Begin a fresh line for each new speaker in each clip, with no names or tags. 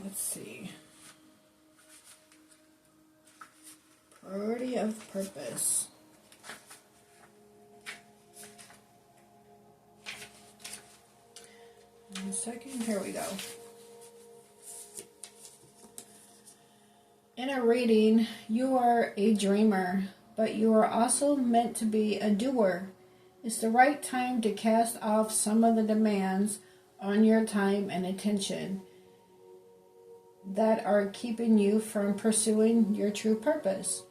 Let's see. Priority of purpose. One second, here we go. In a reading, you are a dreamer, but you are also meant to be a doer. It's the right time to cast off some of the demands on your time and attention that are keeping you from pursuing your true purpose.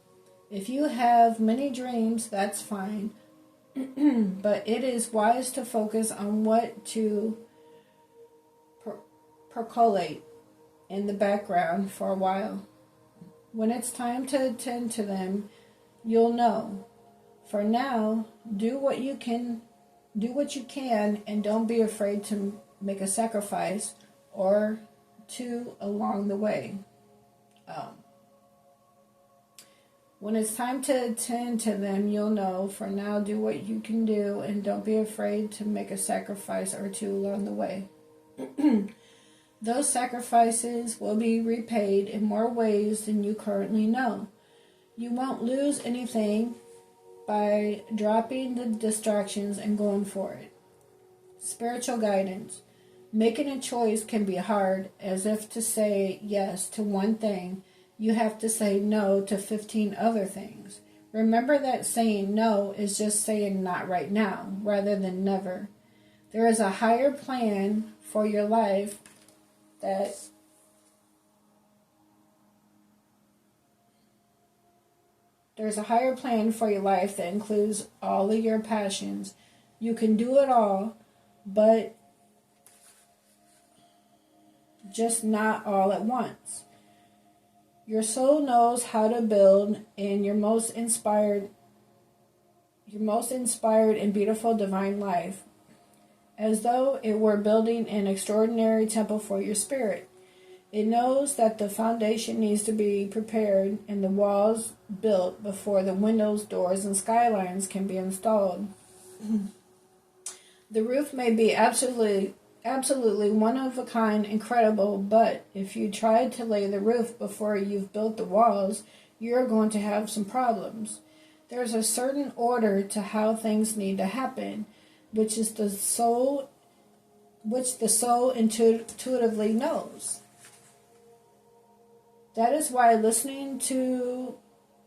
If you have many dreams, that's fine, but it is wise to focus on what to percolate in the background for a while. When it's time to attend to them, you'll know. For now, do what you can, and don't be afraid to make a sacrifice or two along the way. When it's time to attend to them, you'll know. For now, do what you can do, and don't be afraid to make a sacrifice or two along the way. Those sacrifices will be repaid in more ways than you currently know. You won't lose anything by dropping the distractions and going for it. Spiritual guidance. Making a choice can be hard, as if to say yes to one thing, you have to say no to 15 other things. Remember that saying no is just saying not right now, rather than never. There is a higher plan for your life that includes all of your passions. You can do it all, but just not all at once. Your soul knows how to build in your most inspired and beautiful divine life, as though it were building an extraordinary temple for your spirit. It knows that the foundation needs to be prepared and the walls built before the windows, doors, and skylines can be installed. The roof may be absolutely one of a kind, incredible, but if you try to lay the roof before you've built the walls, you're going to have some problems. There's a certain order to how things need to happen, which the soul intuitively knows. That is why listening to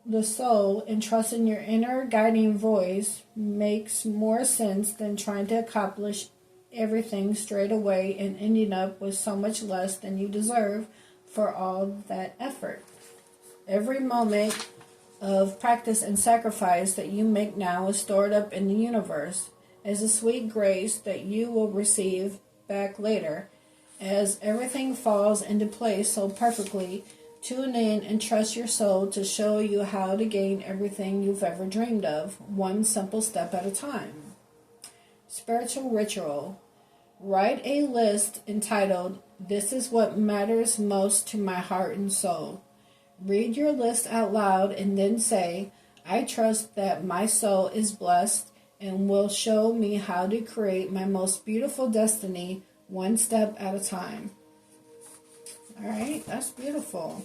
the soul and trusting your inner guiding voice makes more sense than trying to accomplish everything straight away and ending up with so much less than you deserve for all that effort. Every moment of practice and sacrifice that you make now is stored up in the universe as a sweet grace that you will receive back later. As everything falls into place so perfectly, tune in and trust your soul to show you how to gain everything you've ever dreamed of, one simple step at a time. Spiritual ritual. Write a list entitled, "This is what matters most to my heart and soul." Read your list out loud and then say, "I trust that my soul is blessed and will show me how to create my most beautiful destiny one step at a time." All right, that's beautiful.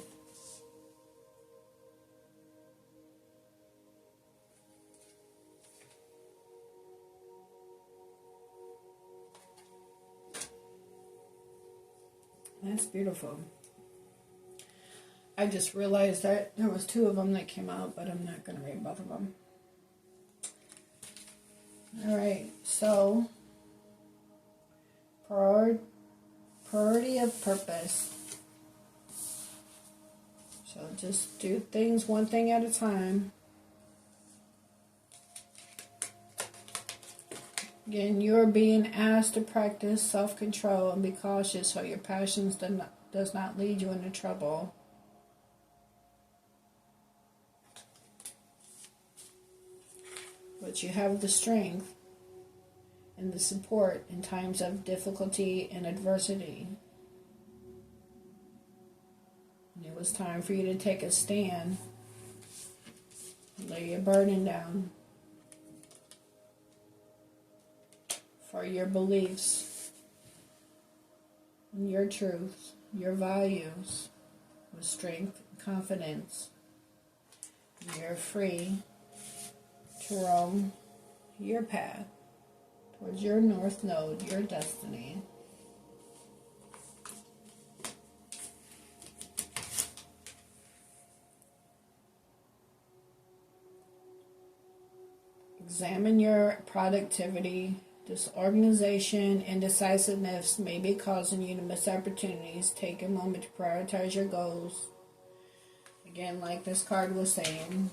That's beautiful. I just realized that there was 2 of them that came out, but I'm not going to read both of them. All right, so priority of purpose. So just do things one thing at a time. Again, you're being asked to practice self-control and be cautious so your passions does not lead you into trouble. But you have the strength and the support in times of difficulty and adversity. And it was time for you to take a stand, lay your burden down for your beliefs and your truth your values with strength and confidence. You're free to roam your path towards your north node, your destiny. Examine your productivity. Disorganization and decisiveness may be causing you to miss opportunities. Take a moment to prioritize your goals. Again, like this card was saying,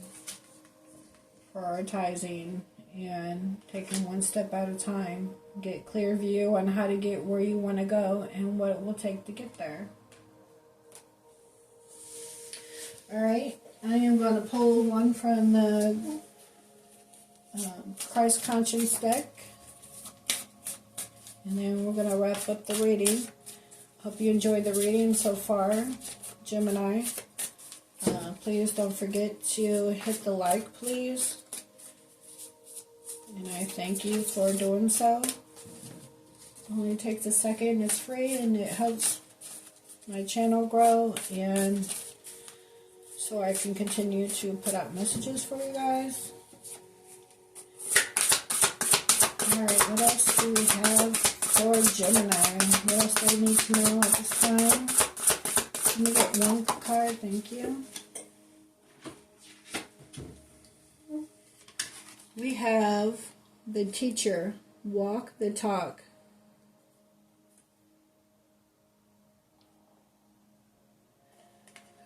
prioritizing and taking one step at a time. Get clear view on how to get where you want to go and what it will take to get there. Alright, I am going to pull one from the Christ Conscience deck. And then we're going to wrap up the reading. Hope you enjoyed the reading so far, Gemini. Please don't forget to hit the like, please. And I thank you for doing so. It only takes a second. It's free and it helps my channel grow. And so I can continue to put out messages for you guys. Alright, what else do we have for Gemini? What else do I need to know at this time? Let me get one card, thank you. We have the teacher, walk the talk.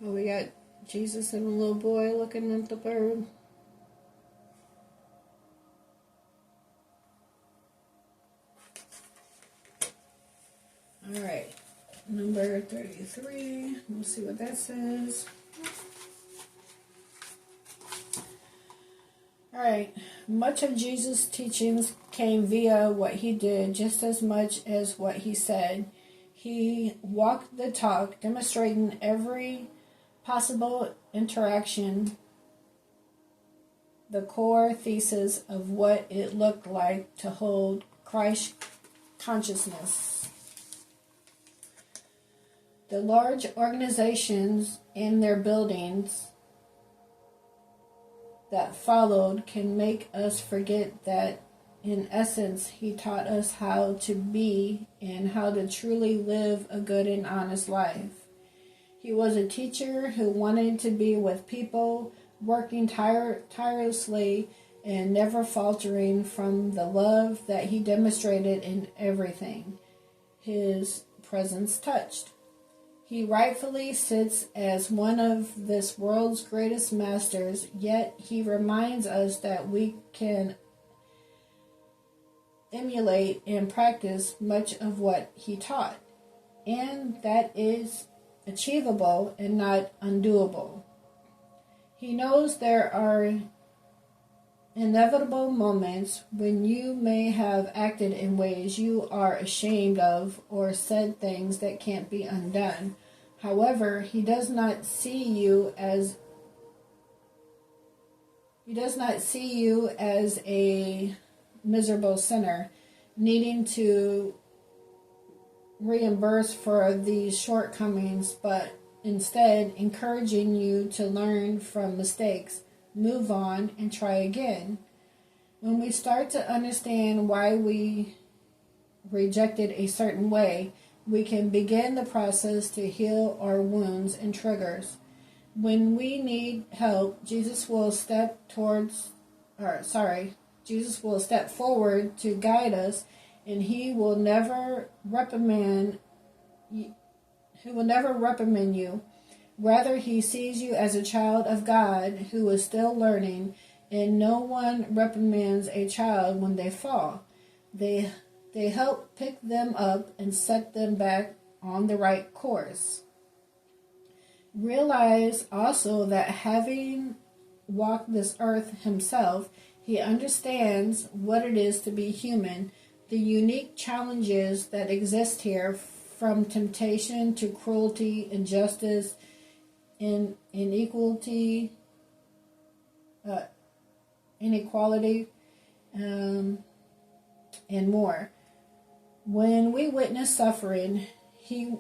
Oh, we got Jesus and a little boy looking at the bird. Alright, number 33. We'll see what that says. Alright, much of Jesus' teachings came via what he did just as much as what he said. He walked the talk, demonstrating every possible interaction, the core thesis of what it looked like to hold Christ consciousness. The large organizations and their buildings that followed can make us forget that in essence he taught us how to be and how to truly live a good and honest life. He was a teacher who wanted to be with people, working tirelessly and never faltering from the love that he demonstrated in everything his presence touched. He rightfully sits as one of this world's greatest masters, yet he reminds us that we can emulate and practice much of what he taught, and that is achievable and not undoable. He knows there are inevitable moments when you may have acted in ways you are ashamed of or said things that can't be undone. However, he does not see you as a miserable sinner needing to reimburse for these shortcomings, but instead encouraging you to learn from mistakes, move on, and try again. When we start to understand why we rejected a certain way, we can begin the process to heal our wounds and triggers. When we need help, Jesus will step forward to guide us, and he will never reprimand you. Rather, he sees you as a child of God who is still learning, and no one reprimands a child when they fall. They help pick them up and set them back on the right course. Realize also that having walked this earth himself, he understands what it is to be human, the unique challenges that exist here, from temptation to cruelty, injustice, inequality, and more. When we witness suffering, he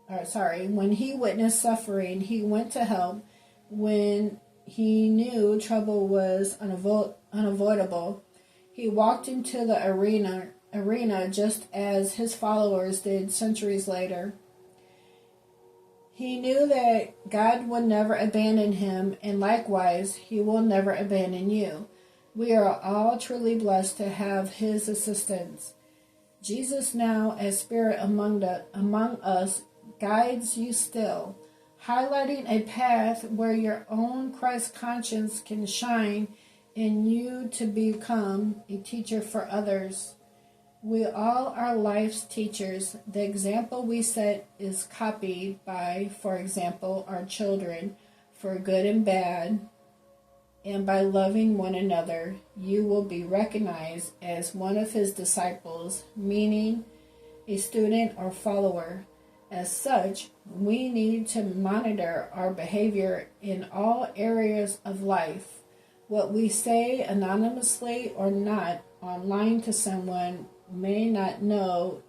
when he witnessed suffering, he went to help. When he knew trouble was unavoidable, he walked into the arena just as his followers did centuries later. He knew that God would never abandon him, and likewise, he will never abandon you. We are all truly blessed to have his assistance. Jesus, now as Spirit among us, guides you still, highlighting a path where your own Christ conscience can shine in you to become a teacher for others. We all are life's teachers. The example we set is copied by, for example, our children, for good and bad. And by loving one another, you will be recognized as one of his disciples, meaning a student or follower. As such, we need to monitor our behavior in all areas of life. What we say anonymously or not online to someone we may not know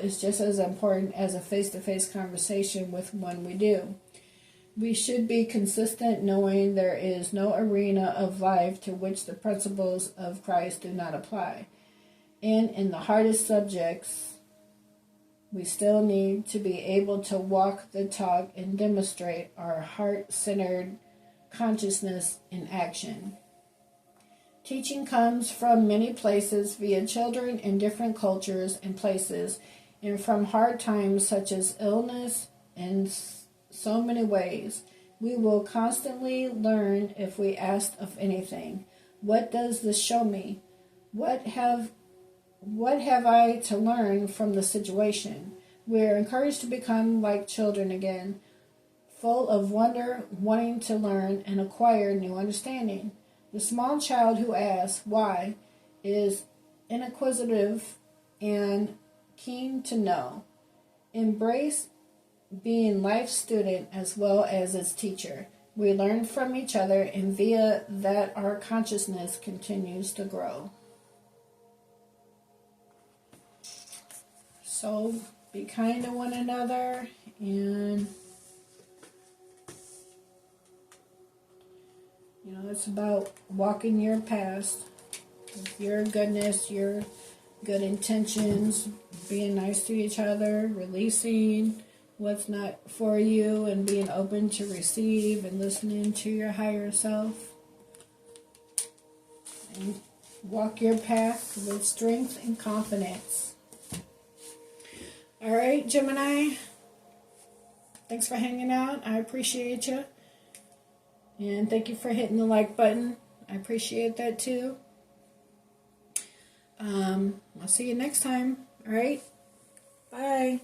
is just as important as a face-to-face conversation with one we do. We should be consistent, knowing there is no arena of life to which the principles of Christ do not apply. And in the hardest subjects, we still need to be able to walk the talk and demonstrate our heart-centered consciousness in action. Teaching comes from many places via children in different cultures and places, and from hard times such as illness and so many ways. We will constantly learn if we ask of anything. What does this show me? What have I to learn from the situation? We are encouraged to become like children again, full of wonder, wanting to learn and acquire new understanding. The small child who asks why is inquisitive and keen to know. Embrace being life's student as well as its teacher. We learn from each other, and via that our consciousness continues to grow. So be kind to one another, and it's about walking your path with your goodness, your good intentions, being nice to each other, releasing what's not for you, and being open to receive and listening to your higher self. And walk your path with strength and confidence. All right, Gemini. Thanks for hanging out. I appreciate you. And thank you for hitting the like button. I appreciate that too. I'll see you next time. All right. Bye.